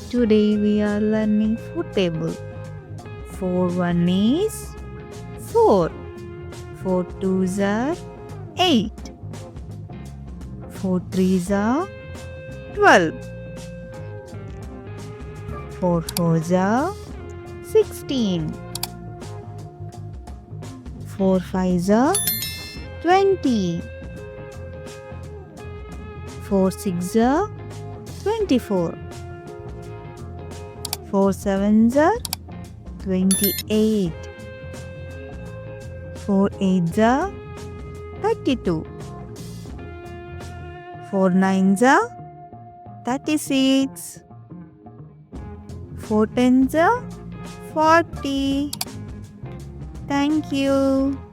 Today we are learning food table. 4 1 is 4. 4 2s are 8. 4 3s are 12. 4 4s are 16. 4 5s are 20. 4 6s are 24. 4 7s are 28. 4 8s are 32. 4 9s are 36. 4 10s are 40. Thank you.